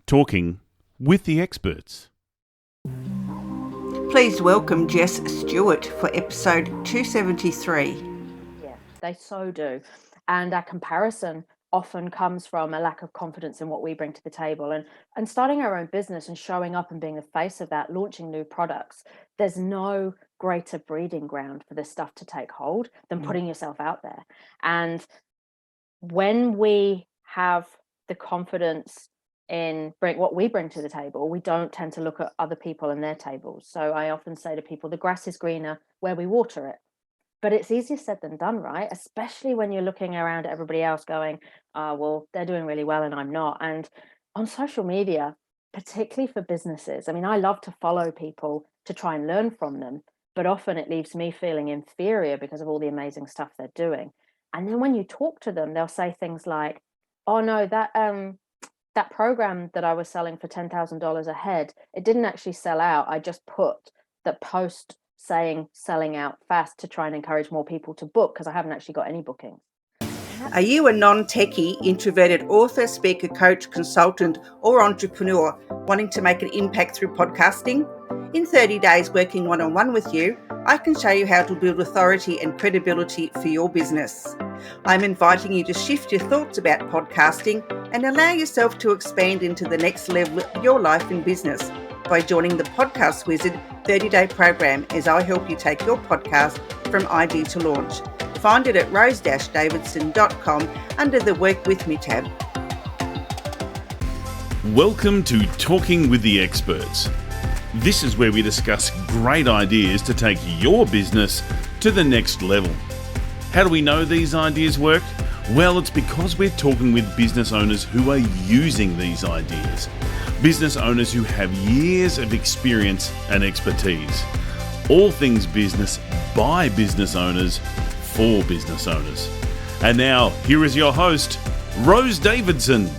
Talking with the experts. Please welcome Jess Stuart for episode 273. Yeah, they so do. And our comparison often comes from a lack of confidence in what we bring to the table. And starting our own business and showing up and being the face of that, launching new products, there's no greater breeding ground for this stuff to take hold than putting yourself out there. And when we have the confidence in what we bring to the table, we don't tend to look at other people and their tables. So I often say to people, the grass is greener where we water it. But it's easier said than done, right? Especially when you're looking around at everybody else going, well, they're doing really well and I'm not. And on social media, particularly for businesses, I mean, I love to follow people to try and learn from them, but often it leaves me feeling inferior because of all the amazing stuff they're doing. And then when you talk to them, they'll say things like, oh no, that program that I was selling for $10,000 a head, it didn't actually sell out. I just put the post saying selling out fast to try and encourage more people to book because I haven't actually got any bookings. Are you a non-techie, introverted author, speaker, coach, consultant, or entrepreneur wanting to make an impact through podcasting? In 30 days working one-on-one with you, I can show you how to build authority and credibility for your business. I'm inviting you to shift your thoughts about podcasting and allow yourself to expand into the next level of your life and business by joining the Podcast Wizard 30-day program as I help you take your podcast from idea to launch. Find it at rose-davidson.com under the Work With Me tab. Welcome to Talking with the Experts. This is where we discuss great ideas to take your business to the next level. How do we know these ideas work? Well, it's because we're talking with business owners who are using these ideas. Business owners who have years of experience and expertise. All things business by business owners for business owners. And now, here is your host, Rose Davidson.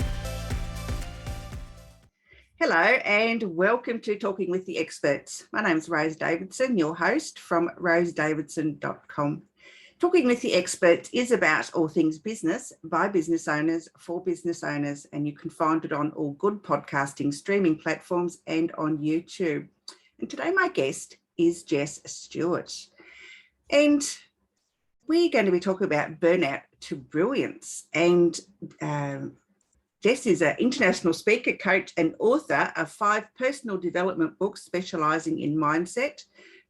Hello and welcome to Talking with the Experts. My name is Rose Davidson, your host from rosedavidson.com. Talking with the Experts is about all things business by business owners for business owners, and you can find it on all good podcasting streaming platforms and on YouTube. And today my guest is Jess Stuart. And we're going to be talking about Burnout to Brilliance. And Jess is an international speaker, coach, and author of 5 personal development books specialising in mindset,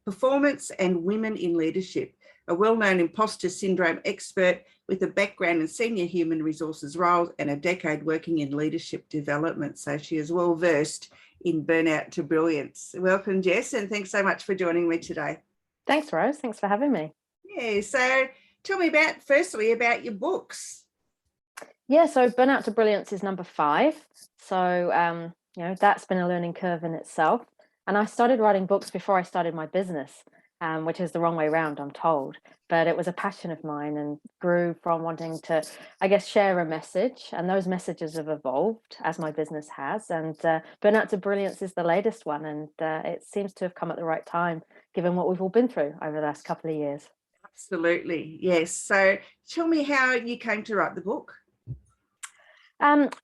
performance, and women in leadership. A well-known imposter syndrome expert with a background in senior human resources roles and a decade working in leadership development. So she is well versed in Burnout to Brilliance. Welcome, Jess, and thanks so much for joining me today. Thanks, Rose. Thanks for having me. Yeah, so tell me firstly about your books. Yeah, so Burnout to Brilliance is number 5. So, that's been a learning curve in itself. And I started writing books before I started my business, which is the wrong way around, I'm told. But it was a passion of mine and grew from wanting to, share a message. And those messages have evolved as my business has. And Burnout to Brilliance is the latest one. And it seems to have come at the right time, given what we've all been through over the last couple of years. Absolutely, yes. So tell me how you came to write the book.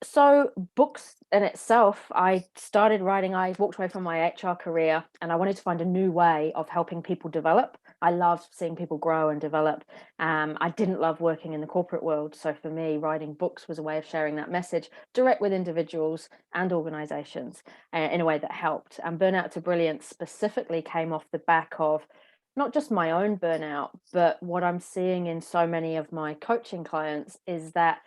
So books in itself, I started writing, I walked away from my HR career and I wanted to find a new way of helping people develop. I love seeing people grow and develop. I didn't love working in the corporate world. So for me, writing books was a way of sharing that message direct with individuals and organizations in a way that helped. And Burnout to Brilliance specifically came off the back of not just my own burnout, but what I'm seeing in so many of my coaching clients is that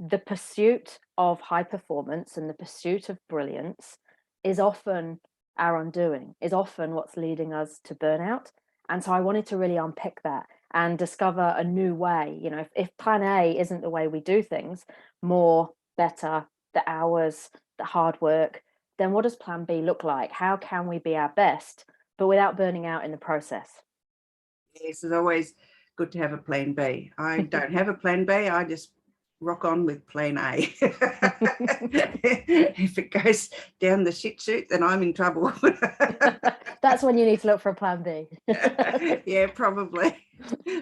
the pursuit of high performance and the pursuit of brilliance is often our undoing, is often what's leading us to burnout. And so I wanted to really unpick that and discover a new way. You know, if plan A isn't the way we do things, more, better, the hours, the hard work, then what does plan B look like? How can we be our best, but without burning out in the process? Yes, it's always good to have a plan B. I don't have a plan B. I just rock on with plan A. If it goes down the shit chute, then I'm in trouble. That's when you need to look for a plan B. Yeah, probably.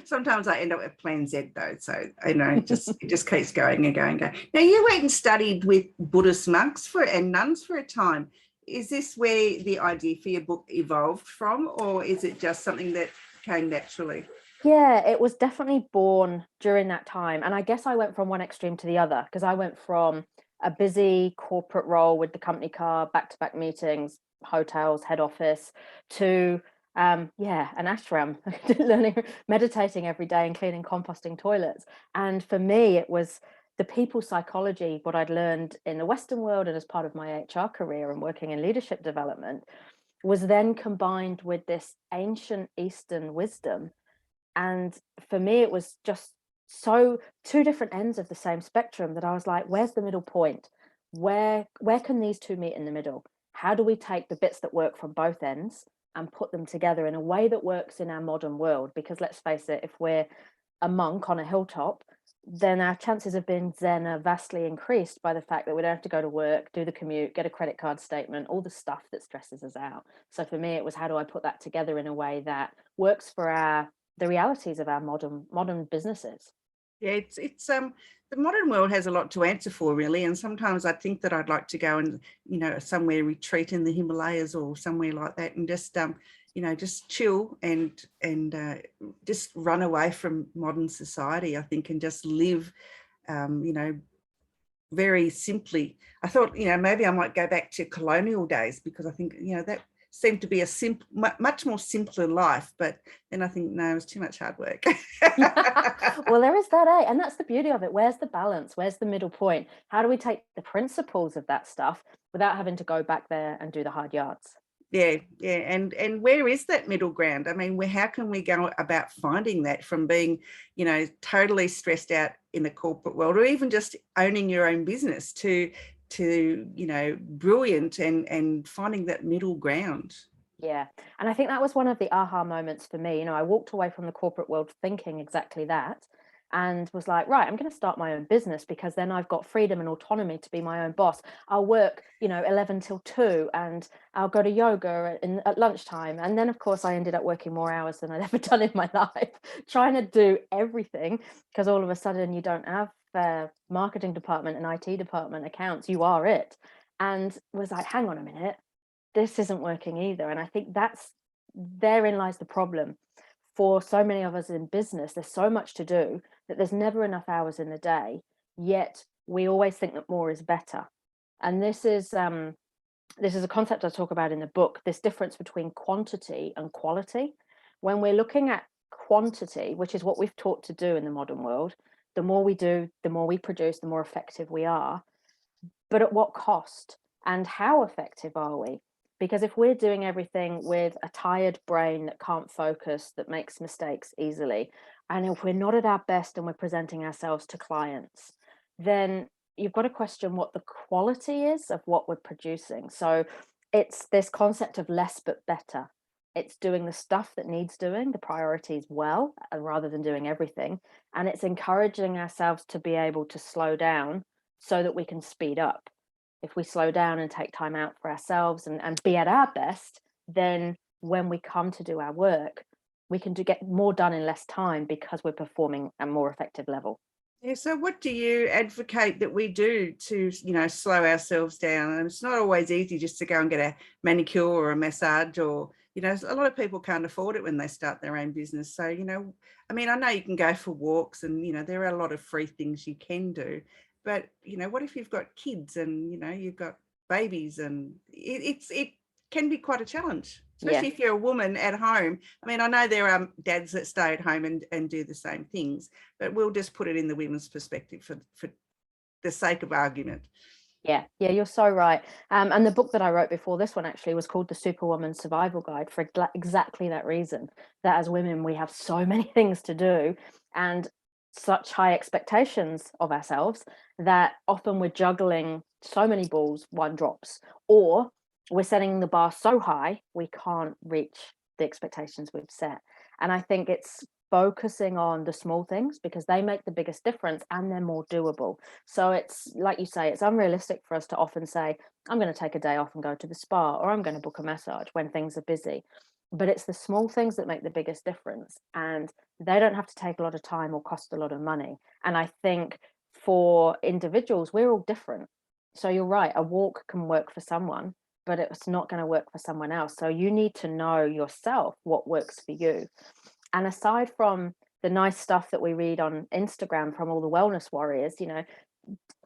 Sometimes I end up with plan Z though, so it just keeps going and going and going. Now, you went and studied with Buddhist monks and nuns for a time. Is this where the idea for your book evolved from, or is it just something that came naturally? Yeah, it was definitely born during that time. And I guess I went from one extreme to the other, because I went from a busy corporate role with the company car, back-to-back meetings, hotels, head office, to an ashram, learning, meditating every day and cleaning composting toilets. And for me, it was the people psychology, what I'd learned in the Western world and as part of my HR career and working in leadership development, was then combined with this ancient Eastern wisdom. And for me, it was just so two different ends of the same spectrum that I was like, where's the middle point? Where can these two meet in the middle? How do we take the bits that work from both ends and put them together in a way that works in our modern world? Because let's face it, if we're a monk on a hilltop, then our chances of being Zen are vastly increased by the fact that we don't have to go to work, do the commute, get a credit card statement, all the stuff that stresses us out. So for me, it was, how do I put that together in a way that works for the realities of our modern businesses? Yeah, it's the modern world has a lot to answer for, really, and sometimes I think that I'd like to go and somewhere retreat in the Himalayas or somewhere like that, and just just chill and just run away from modern society, I think, and just live very simply. I thought maybe I might go back to colonial days, because I think that seemed to be a much more simpler life, but then I think, no, it was too much hard work. Well, there is that, and that's the beauty of it. Where's the balance? Where's the middle point? How do we take the principles of that stuff without having to go back there and do the hard yards? Yeah, and where is that middle ground? I mean, how can we go about finding that, from being totally stressed out in the corporate world, or even just owning your own business, to brilliant and finding that middle ground? Yeah. And I think that was one of the aha moments for me. I walked away from the corporate world thinking exactly that, and was like, right, I'm going to start my own business, because then I've got freedom and autonomy to be my own boss. I'll work, 11 till 2, and I'll go to yoga at lunchtime. And then, of course, I ended up working more hours than I'd ever done in my life, trying to do everything, because all of a sudden you don't have marketing department and IT department, accounts. You are it. And was like, hang on a minute, this isn't working either. And I think therein lies the problem for so many of us in business. There's so much to do that there's never enough hours in the day, yet we always think that more is better. And this is a concept I talk about in the book, this difference between quantity and quality. When we're looking at quantity, which is what we've taught to do in the modern world, the more we do, the more we produce, the more effective we are. But at what cost? And how effective are we? Because if we're doing everything with a tired brain that can't focus, that makes mistakes easily, and if we're not at our best and we're presenting ourselves to clients, then you've got to question what the quality is of what we're producing. So it's this concept of less but better. It's doing the stuff that needs doing, the priorities well, rather than doing everything. And it's encouraging ourselves to be able to slow down so that we can speed up. If we slow down and take time out for ourselves and be at our best, then when we come to do our work, we can get more done in less time, because we're performing at a more effective level. Yeah, so what do you advocate that we do to, slow ourselves down? And it's not always easy just to go and get a manicure or a massage, or, a lot of people can't afford it when they start their own business. So, I mean, I know you can go for walks and, there are a lot of free things you can do. But, what if you've got kids and, you've got babies, and it can be quite a challenge, especially if you're a woman at home. I mean, I know there are dads that stay at home and do the same things, but we'll just put it in the women's perspective for the sake of argument. Yeah, you're so right. And the book that I wrote before this one actually was called The Superwoman Survival Guide, for exactly that reason, that as women, we have so many things to do and such high expectations of ourselves that often we're juggling so many balls, one drops, or we're setting the bar so high we can't reach the expectations we've set. And I think it's focusing on the small things because they make the biggest difference and they're more doable. So it's like you say, it's unrealistic for us to often say, I'm going to take a day off and go to the spa, or I'm going to book a massage when things are busy. But it's the small things that make the biggest difference, and they don't have to take a lot of time or cost a lot of money. And I think for individuals, we're all different. So you're right, a walk can work for someone, but it's not going to work for someone else. So you need to know yourself what works for you. And aside from the nice stuff that we read on Instagram from all the wellness warriors,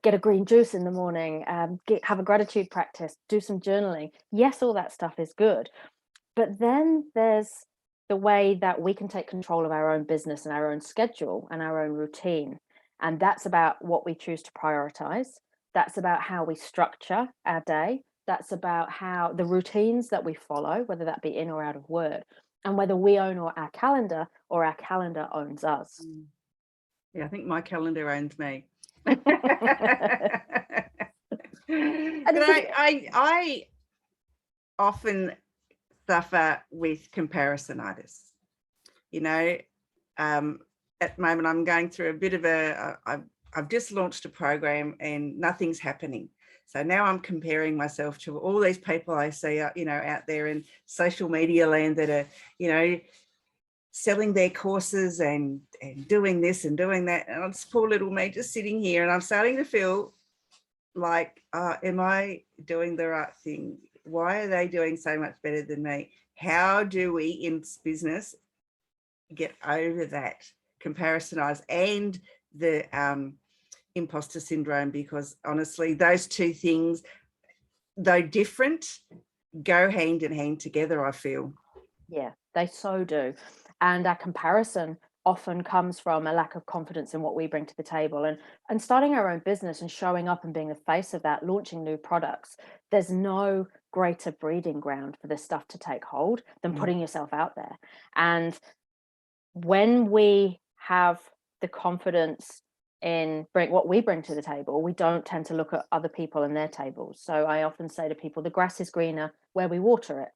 get a green juice in the morning, have a gratitude practice, do some journaling. Yes, all that stuff is good. But then there's the way that we can take control of our own business and our own schedule and our own routine. And that's about what we choose to prioritize. That's about how we structure our day. That's about how the routines that we follow, whether that be in or out of work, and whether we own our calendar or our calendar owns us. Yeah, I think my calendar owns me. I often suffer with comparisonitis. At the moment I'm going through a bit of I've just launched a program and nothing's happening. So now I'm comparing myself to all these people I see, out there in social media land that are, selling their courses and doing this and doing that. And it's poor little me just sitting here, and I'm starting to feel like, am I doing the right thing? Why are they doing so much better than me? How do we in business get over that comparisonize and the imposter syndrome? Because honestly, those two things, though different, go hand in hand together, I feel. Yeah, they so do. And our comparison often comes from a lack of confidence in what we bring to the table, and starting our own business and showing up and being the face of that, launching new products. There's no greater breeding ground for this stuff to take hold than putting yourself out there. And when we have the confidence in what we bring to the table, we don't tend to look at other people and their tables. So I often say to people, the grass is greener where we water it.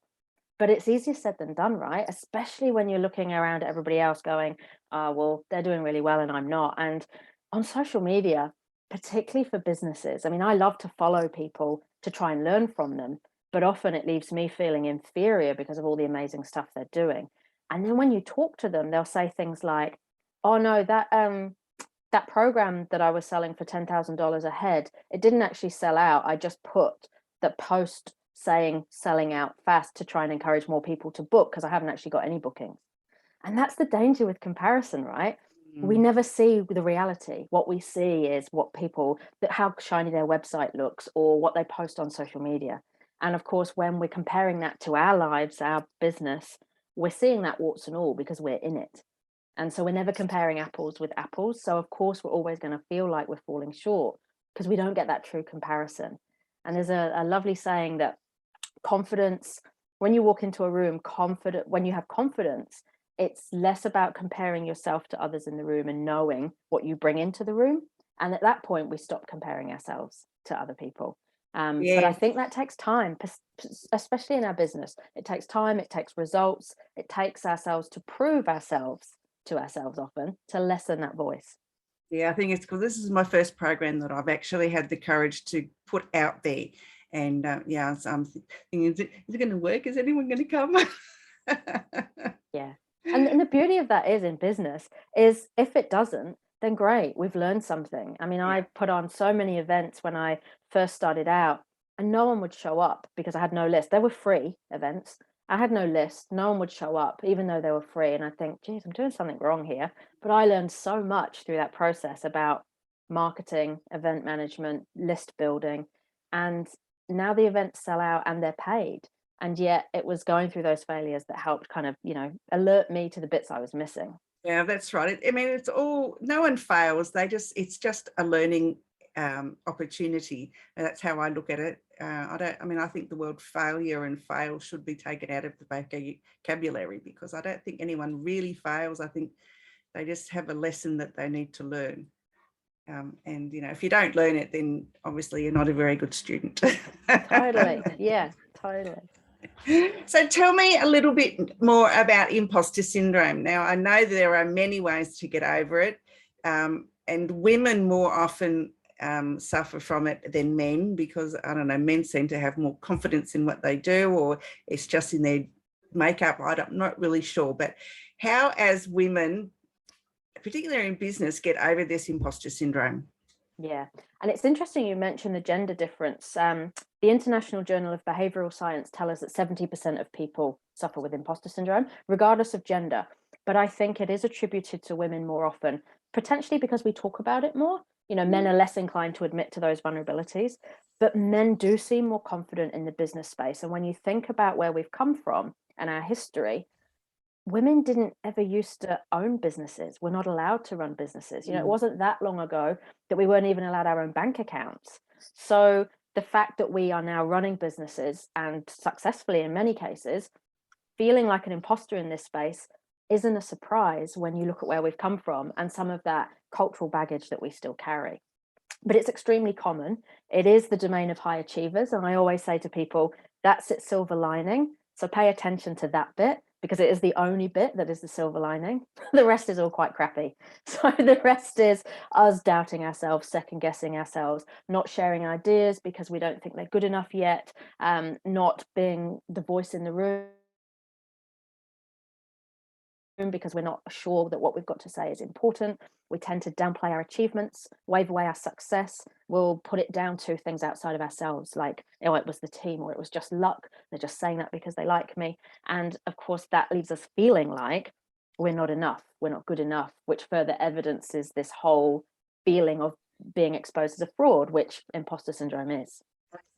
But it's easier said than done, right? Especially when you're looking around at everybody else going, well, they're doing really well and I'm not. And on social media, particularly for businesses, I mean, I love to follow people to try and learn from them, but often it leaves me feeling inferior because of all the amazing stuff they're doing. And then when you talk to them, they'll say things like, oh no, that program that I was selling for $10,000 a head, it didn't actually sell out. I just put the post saying selling out fast to try and encourage more people to book because I haven't actually got any bookings. And that's the danger with comparison, right? We never see the reality. What we see is how shiny their website looks or what they post on social media. And of course, when we're comparing that to our lives, our business, we're seeing that warts and all because we're in it. And so we're never comparing apples with apples. So of course, we're always going to feel like we're falling short because we don't get that true comparison. And there's a lovely saying that confidence, when you walk into a room, when you have confidence, it's less about comparing yourself to others in the room and knowing what you bring into the room. And at that point, we stop comparing ourselves to other people. But I think that takes time, especially in our business. It takes time, it takes results, it takes ourselves to prove ourselves to ourselves often to lessen that voice. Yeah, I think it's because this is my first program that I've actually had the courage to put out there. And so I'm thinking, is it going to work? Is anyone going to come? Yeah. And the beauty of that is in business is if it doesn't, then great, we've learned something. I mean, I put on so many events when I first started out and no one would show up because I had no list. They were free events. I had no list. No one would show up, even though they were free. And I think, geez, I'm doing something wrong here. But I learned so much through that process about marketing, event management, list building. And now the events sell out and they're paid. And yet it was going through those failures that helped kind of, alert me to the bits I was missing. Yeah, that's right. I mean, it's all, no one fails. It's just a learning opportunity. And that's how I look at it. I think the word failure and fail should be taken out of the vocabulary because I don't think anyone really fails. I think they just have a lesson that they need to learn. And, if you don't learn it, then obviously you're not a very good student. Totally. Yeah, totally. So tell me a little bit more about imposter syndrome. Now, I know there are many ways to get over it, and women more often suffer from it than men because, I don't know, men seem to have more confidence in what they do, or it's just in their makeup. I'm not really sure. But how, as women, particularly in business, get over this imposter syndrome? Yeah, and it's interesting you mentioned the gender difference. The International Journal of Behavioral Science tell us that 70% of people suffer with imposter syndrome, regardless of gender. But I think it is attributed to women more often, potentially because we talk about it more. You know, men are less inclined to admit to those vulnerabilities, but men do seem more confident in the business space. And when you think about where we've come from and our history, women didn't ever used to own businesses. We're not allowed to run businesses. You know, it wasn't that long ago that we weren't even allowed our own bank accounts. So the fact that we are now running businesses and successfully in many cases, feeling like an imposter in this space isn't a surprise when you look at where we've come from and some of that cultural baggage that we still carry. But it's extremely common. It is the domain of high achievers. And I always say to people, that's its silver lining. So pay attention to that bit because it is the only bit that is the silver lining. The rest is all quite crappy. So the rest is us doubting ourselves, second guessing ourselves, not sharing ideas because we don't think they're good enough yet, not being the voice in the room because we're not sure that what we've got to say is important. We tend to downplay our achievements, wave away our success. We'll put it down to things outside of ourselves, like, oh, it was the team or it was just luck. They're just saying that because they like me. And of course, that leaves us feeling like we're not enough, we're not good enough, which further evidences this whole feeling of being exposed as a fraud, which imposter syndrome is.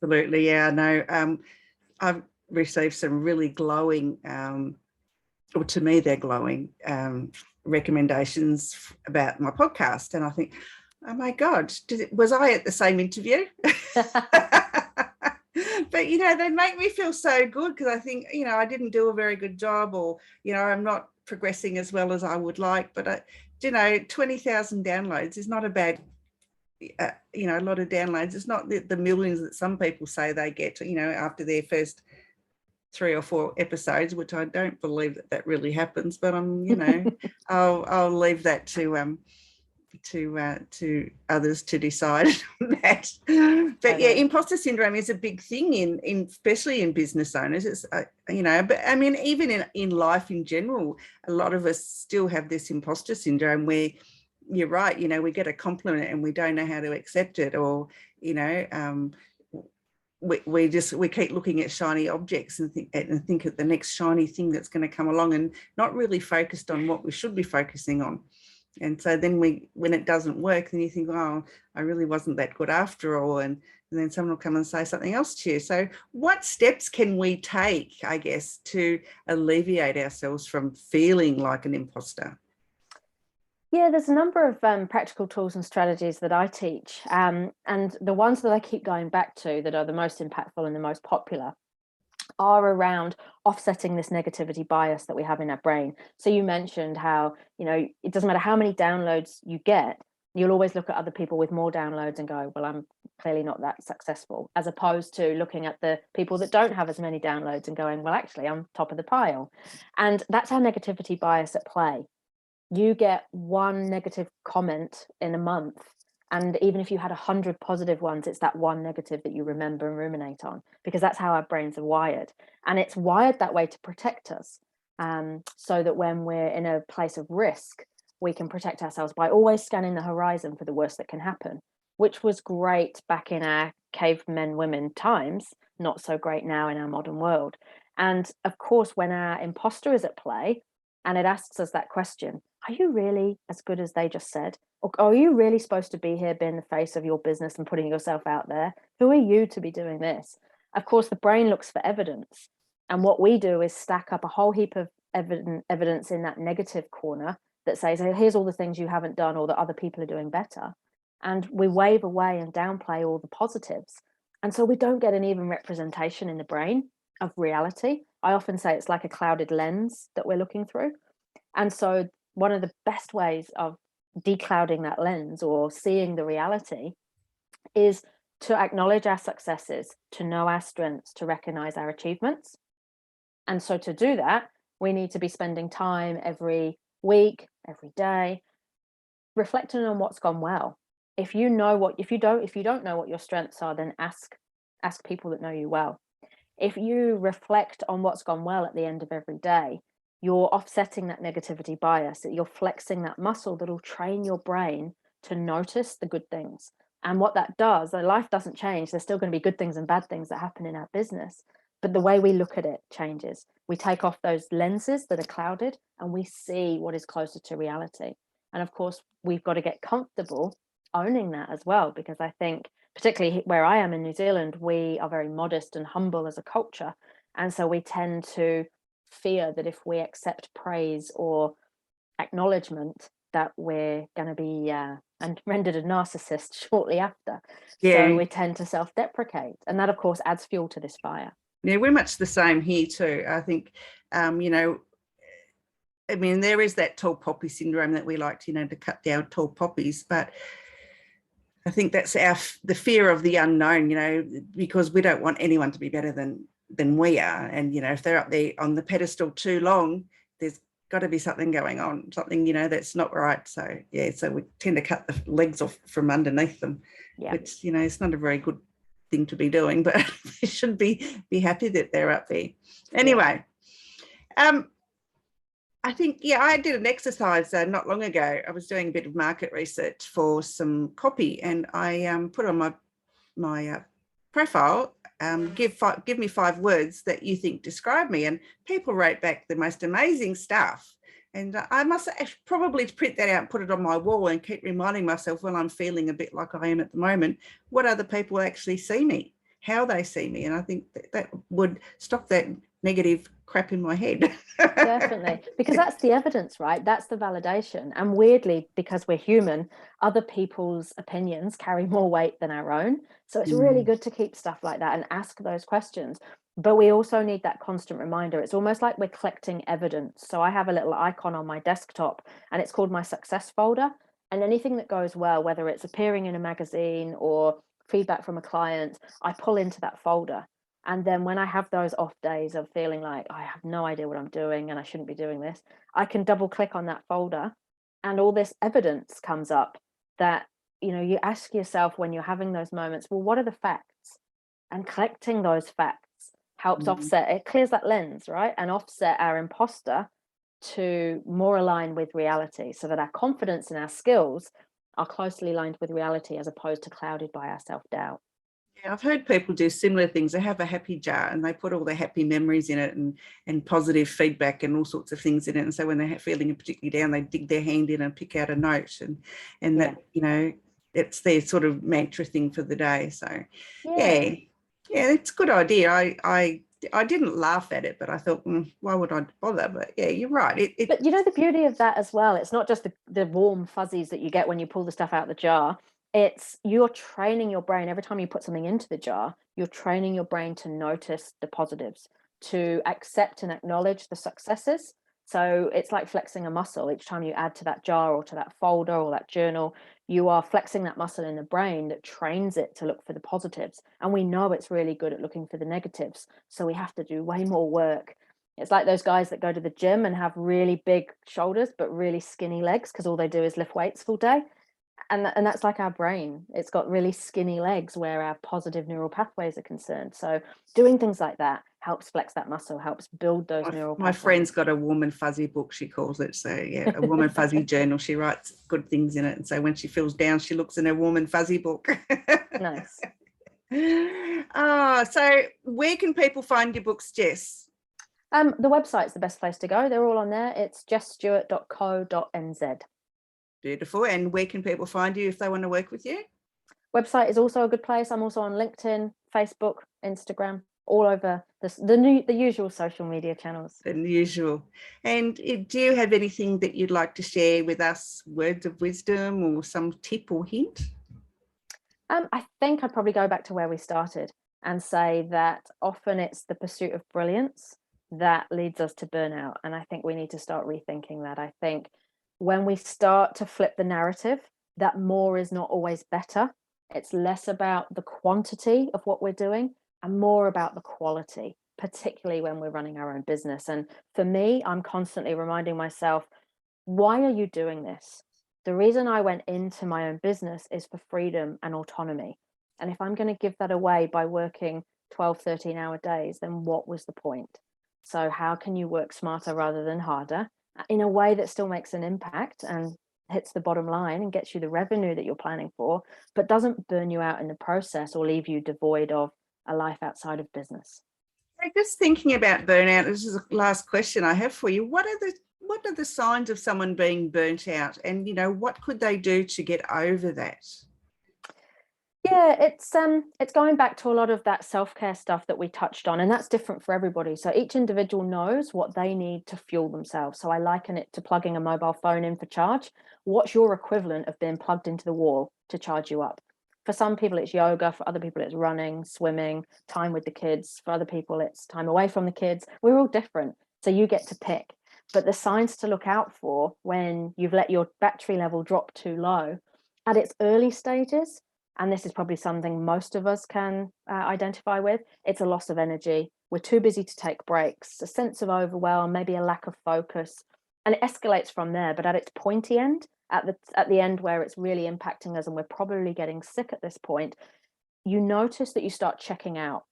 Absolutely, yeah. No, I've received some really glowing or to me, they're glowing recommendations about my podcast. And I think, oh my God, was I at the same interview? But, you know, they make me feel so good because I think, you know, I didn't do a very good job or, you know, I'm not progressing as well as I would like. But, you know, 20,000 downloads is not a bad, you know, a lot of downloads. It's not the millions that some people say they get, you know, after their first 3 or 4 episodes, which I don't believe that really happens, but you know, I'll leave that to others to decide on that. But yeah, imposter syndrome is a big thing in especially in business owners. It's you know, but I mean, even in life in general, a lot of us still have this imposter syndrome where you're right, you know, we get a compliment and we don't know how to accept it, or you know, we keep looking at shiny objects and think of the next shiny thing that's going to come along and not really focused on what we should be focusing on. And so then when it doesn't work, then you think, oh, I really wasn't that good after all. And then someone will come and say something else to you. So what steps can we take, I guess, to alleviate ourselves from feeling like an imposter? Yeah, there's a number of practical tools and strategies that I teach. And the ones that I keep going back to that are the most impactful and the most popular are around offsetting this negativity bias that we have in our brain. So you mentioned how, you know, it doesn't matter how many downloads you get, you'll always look at other people with more downloads and go, well, I'm clearly not that successful, as opposed to looking at the people that don't have as many downloads and going, well, actually, I'm top of the pile. And that's our negativity bias at play. You get one negative comment in a month, and even if you had 100 positive ones, it's that one negative that you remember and ruminate on, because that's how our brains are wired. And it's wired that way to protect us, so that when we're in a place of risk, we can protect ourselves by always scanning the horizon for the worst that can happen, which was great back in our cavemen women times, not so great now in our modern world. And of course, when our imposter is at play and it asks us that question, are you really as good as they just said? Or are you really supposed to be here being the face of your business and putting yourself out there? Who are you to be doing this? Of course, the brain looks for evidence. And what we do is stack up a whole heap of evidence in that negative corner that says, hey, here's all the things you haven't done or that other people are doing better. And we wave away and downplay all the positives. And so we don't get an even representation in the brain of reality. I often say it's like a clouded lens that we're looking through. And so one of the best ways of declouding that lens or seeing the reality is to acknowledge our successes, to know our strengths, to recognize our achievements. And so to do that, we need to be spending time every week, every day, reflecting on what's gone well. If you don't know what your strengths are, then ask people that know you well. If you reflect on what's gone well at the end of every day, you're offsetting that negativity bias, that you're flexing that muscle that'll train your brain to notice the good things. And what that does, life doesn't change. There's still going to be good things and bad things that happen in our business, but the way we look at it changes. We take off those lenses that are clouded and we see what is closer to reality. And of course, we've got to get comfortable owning that as well, because I think, particularly where I am in New Zealand, we are very modest and humble as a culture. And so we tend to fear that if we accept praise or acknowledgement, that we're going to be and rendered a narcissist shortly after. Yeah. So we tend to self-deprecate. And that, of course, adds fuel to this fire. Yeah, we're much the same here too. I think, I mean, there is that tall poppy syndrome that we like to cut down tall poppies, but I think that's the fear of the unknown, because we don't want anyone to be better than we are. And, if they're up there on the pedestal too long, there's got to be something going on, something, that's not right. So, yeah, so we tend to cut the legs off from underneath them, which, it's not a very good thing to be doing, but they should be happy that they're up there. Anyway, I think, I did an exercise not long ago. I was doing a bit of market research for some copy, and I put on my profile, give me 5 words that you think describe me, and people wrote back the most amazing stuff. And I must probably print that out and put it on my wall and keep reminding myself when I'm feeling a bit like I am at the moment, what other people actually see me, how they see me. And I think that would stop that negative crap in my head. Definitely, because that's the evidence, right? That's the validation. And weirdly, because we're human, other people's opinions carry more weight than our own. So it's really good to keep stuff like that and ask those questions. But we also need that constant reminder. It's almost like we're collecting evidence. So I have a little icon on my desktop and it's called my success folder. And anything that goes well, whether it's appearing in a magazine or feedback from a client, I pull into that folder. And then when I have those off days of feeling like I have no idea what I'm doing and I shouldn't be doing this, I can double click on that folder and all this evidence comes up that, you ask yourself when you're having those moments, well, what are the facts? And collecting those facts helps offset, it clears that lens, right? And offset our imposter to more align with reality, so that our confidence and our skills are closely aligned with reality as opposed to clouded by our self-doubt. Yeah, I've heard people do similar things. They have a happy jar and they put all their happy memories in it and positive feedback and all sorts of things in it. And so when they're feeling particularly down, they dig their hand in and pick out a note and that, it's their sort of mantra thing for the day. So yeah, it's a good idea. I didn't laugh at it, but I thought, why would I bother? But yeah, you're right. But the beauty of that as well, it's not just the warm fuzzies that you get when you pull the stuff out of the jar. It's you're training your brain every time you put something into the jar, you're training your brain to notice the positives, to accept and acknowledge the successes. So it's like flexing a muscle. Each time you add to that jar or to that folder or that journal, you are flexing that muscle in the brain that trains it to look for the positives. And we know it's really good at looking for the negatives. So we have to do way more work. It's like those guys that go to the gym and have really big shoulders, but really skinny legs because all they do is lift weights all day. And that's like our brain. It's got really skinny legs where our positive neural pathways are concerned. So doing things like that helps flex that muscle, helps build those neural pathways. My friend's got a warm and fuzzy book, she calls it. So yeah, a warm and fuzzy journal. She writes good things in it. And so when she feels down, she looks in her warm and fuzzy book. Nice. So where can people find your books, Jess? The website's the best place to go. They're all on there. It's jessstuart.co.nz. Beautiful. And where can people find you if they want to work with you? Website is also a good place. I'm also on LinkedIn, Facebook, Instagram, all over the usual social media channels. The usual. And do you have anything that you'd like to share with us, words of wisdom or some tip or hint? I think I'd probably go back to where we started and say that often it's the pursuit of brilliance that leads us to burnout. And I think we need to start rethinking that. I think when we start to flip the narrative, that more is not always better. It's less about the quantity of what we're doing and more about the quality. particularly when we're running our own business. And for me, I'm constantly reminding myself, why are you doing this? The reason I went into my own business is for freedom and autonomy. And if I'm going to give that away by working 12, 13-hour days, then what was the point? So how can you work smarter rather than harder in a way that still makes an impact and hits the bottom line and gets you the revenue that you're planning for, but doesn't burn you out in the process or leave you devoid of a life outside of business? Just thinking about burnout, this is the last question I have for you. What are the signs of someone being burnt out, and what could they do to get over that? Yeah, it's going back to a lot of that self-care stuff that we touched on, and that's different for everybody. So each individual knows what they need to fuel themselves. So I liken it to plugging a mobile phone in for charge. What's your equivalent of being plugged into the wall to charge you up? For some people, it's yoga. For other people, it's running, swimming, time with the kids. For other people, it's time away from the kids. We're all different. So you get to pick. But the signs to look out for when you've let your battery level drop too low at its early stages, and this is probably something most of us can identify with, it's a loss of energy. We're too busy to take breaks, a sense of overwhelm, maybe a lack of focus, and it escalates from there. But at its pointy end, at the end where it's really impacting us and we're probably getting sick at this point, you notice that you start checking out,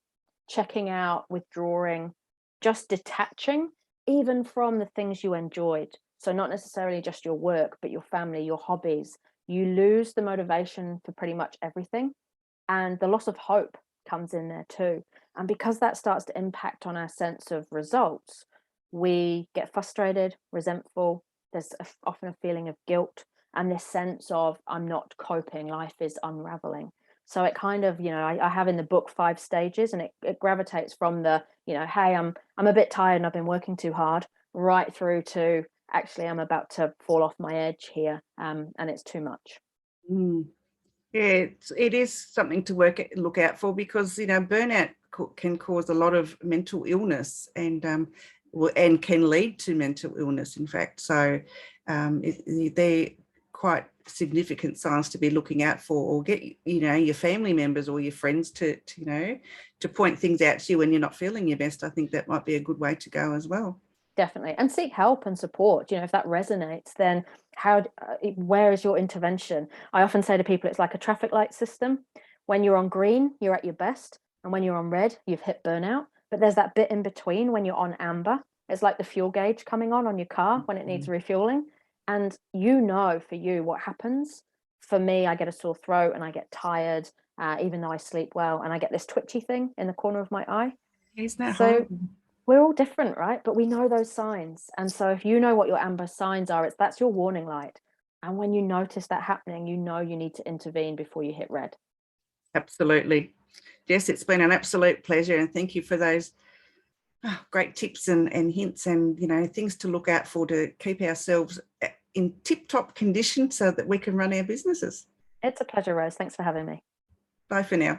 withdrawing, just detaching, even from the things you enjoyed. So not necessarily just your work, but your family, your hobbies. You lose the motivation for pretty much everything. And the loss of hope comes in there too. And because that starts to impact on our sense of results, we get frustrated, resentful. There's often a feeling of guilt and this sense of, I'm not coping, life is unraveling. So it kind of, I have in the book 5 stages, and it gravitates from the, hey, I'm a bit tired and I've been working too hard, right through to, actually, I'm about to fall off my edge here, and it's too much. Yeah, it is something to look out for, because burnout can cause a lot of mental illness and can lead to mental illness, in fact. So they're quite significant signs to be looking out for, or get your family members or your friends to point things out to you when you're not feeling your best. I think that might be a good way to go as well. Definitely. And seek help and support. If that resonates, then where is your intervention? I often say to people, it's like a traffic light system. When you're on green, you're at your best. And when you're on red, you've hit burnout. But there's that bit in between when you're on amber. It's like the fuel gauge coming on your car when it needs refueling. And for you what happens. For me, I get a sore throat and I get tired, even though I sleep well. And I get this twitchy thing in the corner of my eye. Isn't that horrible? We're all different, right? But we know those signs. And so if you know what your amber signs are, that's your warning light. And when you notice that happening, you need to intervene before you hit red. Absolutely. Jess, it's been an absolute pleasure. And thank you for those great tips and hints and, things to look out for to keep ourselves in tip-top condition so that we can run our businesses. It's a pleasure, Rose. Thanks for having me. Bye for now.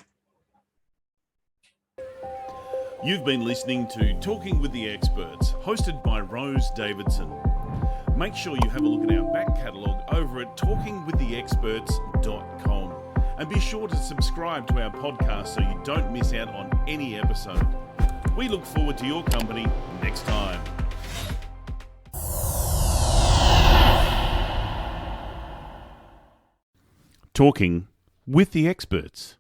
You've been listening to Talking with the Experts, hosted by Rose Davidson. Make sure you have a look at our back catalogue over at talkingwiththeexperts.com. And be sure to subscribe to our podcast so you don't miss out on any episode. We look forward to your company next time. Talking with the Experts.